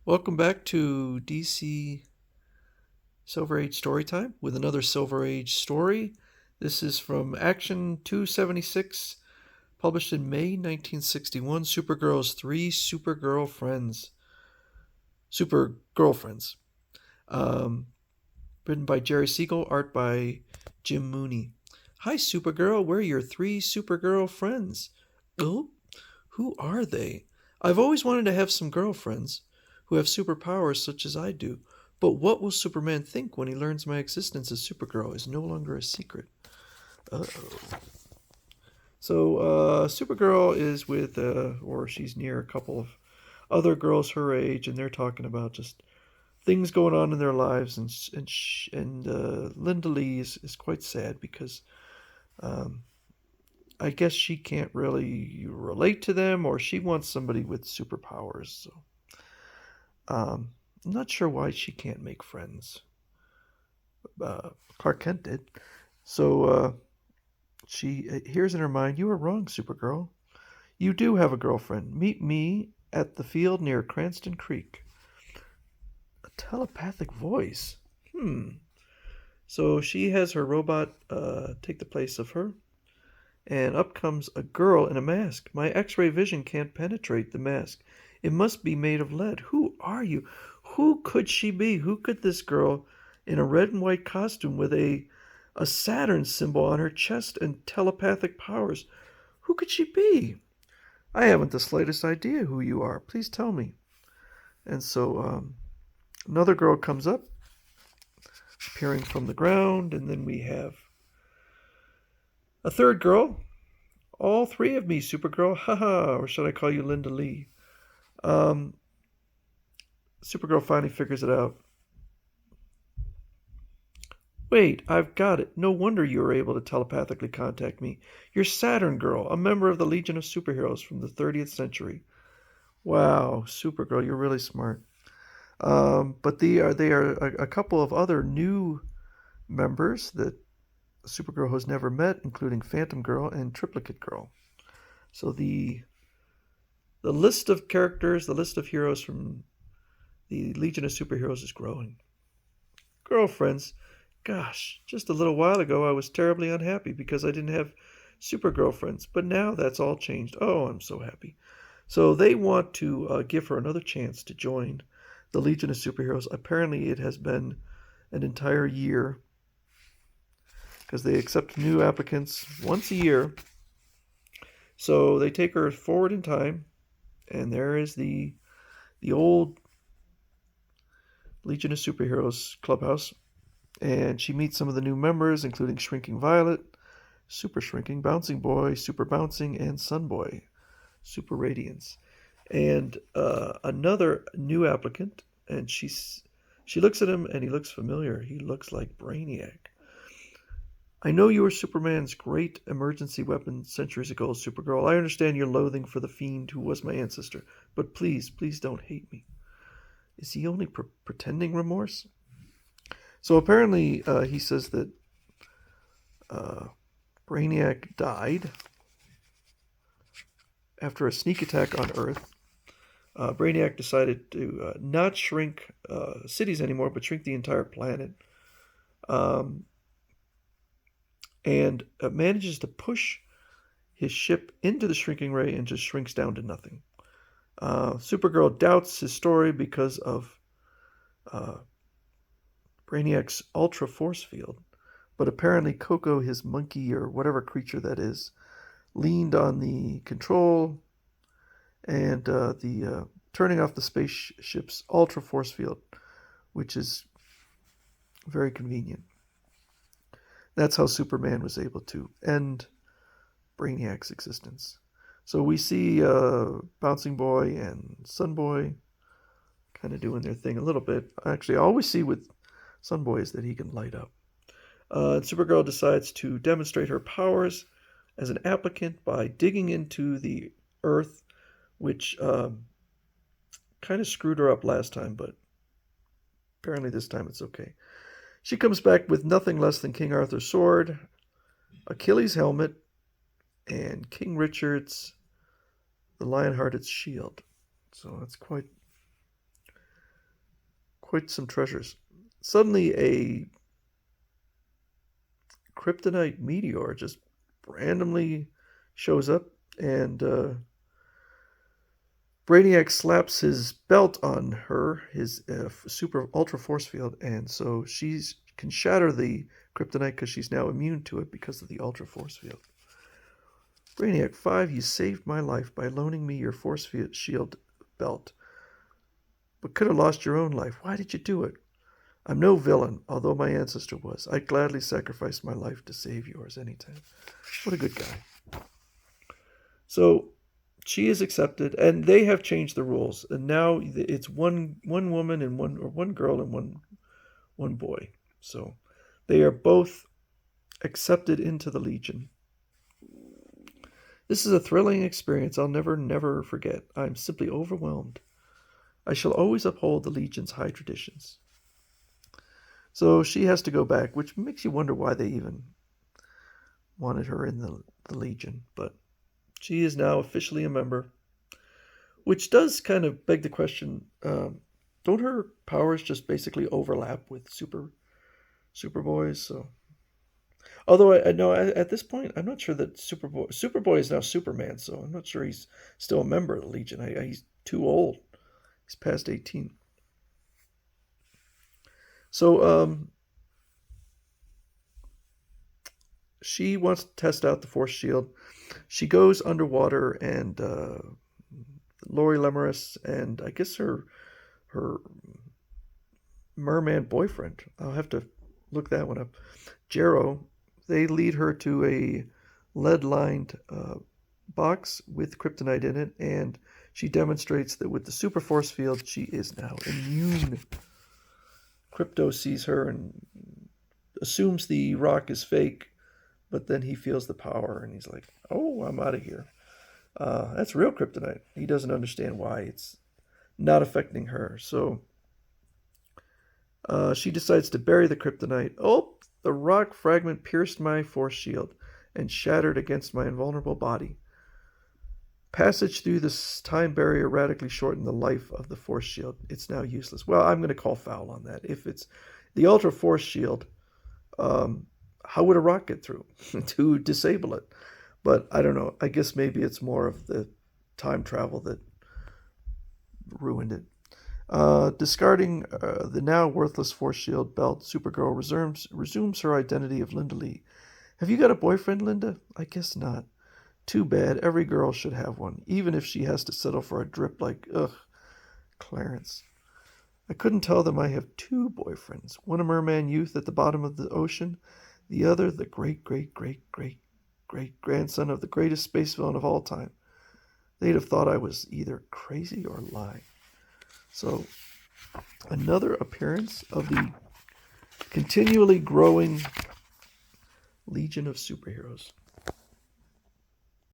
Welcome back to DC Silver Age Storytime with another Silver Age story. This is from Action 276, published in May 1961. Supergirl's Three Supergirl Friends. Super Girlfriends. Um, Written by Jerry Siegel, art by Jim Mooney. Hi, Supergirl. We're your three Supergirl friends. Oh, who are they? I've always wanted to have some girlfriends who have superpowers such as I do. But what will Superman think when he learns my existence as Supergirl is no longer a secret? Uh-oh. So, Supergirl is with, or she's near a couple of other girls her age, and they're talking about just things going on in their lives. And Linda Lee is quite sad because um, I guess she can't really relate to them, or she wants somebody with superpowers. So, I'm not sure why she can't make friends. Clark Kent did. So she hears in her mind, "You are wrong, Supergirl. You do have a girlfriend. Meet me at the field near Cranston Creek." A telepathic voice. So she has her robot take the place of her, and up comes a girl in a mask. My X-ray vision can't penetrate the mask. It must be made of lead. Who are you? Who could she be? Who could this girl in a red and white costume with a Saturn symbol on her chest and telepathic powers? Who could she be? I haven't the slightest idea who you are. Please tell me. And so another girl comes up, appearing from the ground, and then we have a third girl. All three of me, Supergirl. Haha, or should I call you Linda Lee? Um, Supergirl finally figures it out. Wait, I've got it. No wonder you were able to telepathically contact me. You're Saturn Girl, a member of the Legion of Superheroes from the 30th century. Wow, Supergirl, you're really smart. But they are a couple of other new members that Supergirl has never met, including Phantom Girl and Triplicate Girl. So the list of characters, the list of heroes from the Legion of Superheroes is growing. Girlfriends. Gosh, just a little while ago I was terribly unhappy because I didn't have super girlfriends, but now that's all changed. Oh, I'm so happy. So they want to give her another chance to join the Legion of Superheroes. Apparently it has been an entire year because they accept new applicants once a year. So they take her forward in time, and there is the old Legion of Superheroes clubhouse, and she meets some of the new members, including Shrinking Violet, Super Shrinking, Bouncing Boy, Super Bouncing, and Sun Boy, Super Radiance. And another new applicant, and she looks at him, and he looks familiar. He looks like Brainiac. I know you were Superman's great emergency weapon centuries ago, Supergirl. I understand your loathing for the fiend who was my ancestor, but please, please don't hate me. Is he only pretending remorse? So apparently he says that Brainiac died after a sneak attack on Earth. Brainiac decided to not shrink cities anymore, but shrink the entire planet. And manages to push his ship into the shrinking ray and just shrinks down to nothing. Supergirl doubts his story because of Brainiac's ultra force field, but apparently Coco, his monkey or whatever creature that is, leaned on the control and the turning off the spaceship's ultra force field, which is very convenient. That's how Superman was able to end Brainiac's existence. So we see Bouncing Boy and Sun Boy kind of doing their thing a little bit. Actually, all we see with Sun Boy is that he can light up. Supergirl decides to demonstrate her powers as an applicant by digging into the Earth, which kind of screwed her up last time, but apparently this time it's okay. She comes back with nothing less than King Arthur's sword, Achilles' helmet, and King Richard's the Lionhearted's shield. So that's quite quite some treasures. Suddenly, a kryptonite meteor just randomly shows up, and Brainiac slaps his belt on her, his super ultra force field, and so she can shatter the kryptonite because she's now immune to it because of the ultra force field. Brainiac 5, you saved my life by loaning me your force field shield belt, but could have lost your own life. Why did you do it? I'm no villain, although my ancestor was. I'd gladly sacrifice my life to save yours anytime. What a good guy. So she is accepted, and they have changed the rules, and now it's one woman and one girl and one boy. So they are both accepted into the Legion. This is a thrilling experience I'll never forget. I'm simply overwhelmed. I shall always uphold the Legion's high traditions. So she has to go back, which makes you wonder why they even wanted her in the Legion. But she is now officially a member, which does kind of beg the question, don't her powers just basically overlap with Superboy's? So, although I know at this point, I'm not sure that Superboy is now Superman, so I'm not sure he's still a member of the Legion. He's too old. He's past 18. So she wants to test out the force shield. She goes underwater, and Lori Lemeris and I guess her merman boyfriend, I'll have to look that one up, Jero, they lead her to a lead-lined box with kryptonite in it, and she demonstrates that with the super force field, she is now immune. Crypto sees her and assumes the rock is fake, but then he feels the power, and he's like, oh, I'm out of here. That's real kryptonite. He doesn't understand why it's not affecting her. So she decides to bury the kryptonite. Oh, the rock fragment pierced my force shield and shattered against my invulnerable body. Passage through this time barrier radically shortened the life of the force shield. It's now useless. Well, I'm going to call foul on that. If it's the ultra force shield, how would a rock get through to disable it? But I don't know. I guess maybe it's more of the time travel that ruined it. Discarding the now worthless force shield belt, Supergirl resumes her identity of Linda Lee. Have you got a boyfriend, Linda? I guess not. Too bad. Every girl should have one, even if she has to settle for a drip like, Clarence. I couldn't tell them I have two boyfriends. One a merman youth at the bottom of the ocean, the other the great-great-great-great-great-grandson of the greatest space villain of all time. They'd have thought I was either crazy or lying. So, another appearance of the continually growing Legion of Superheroes.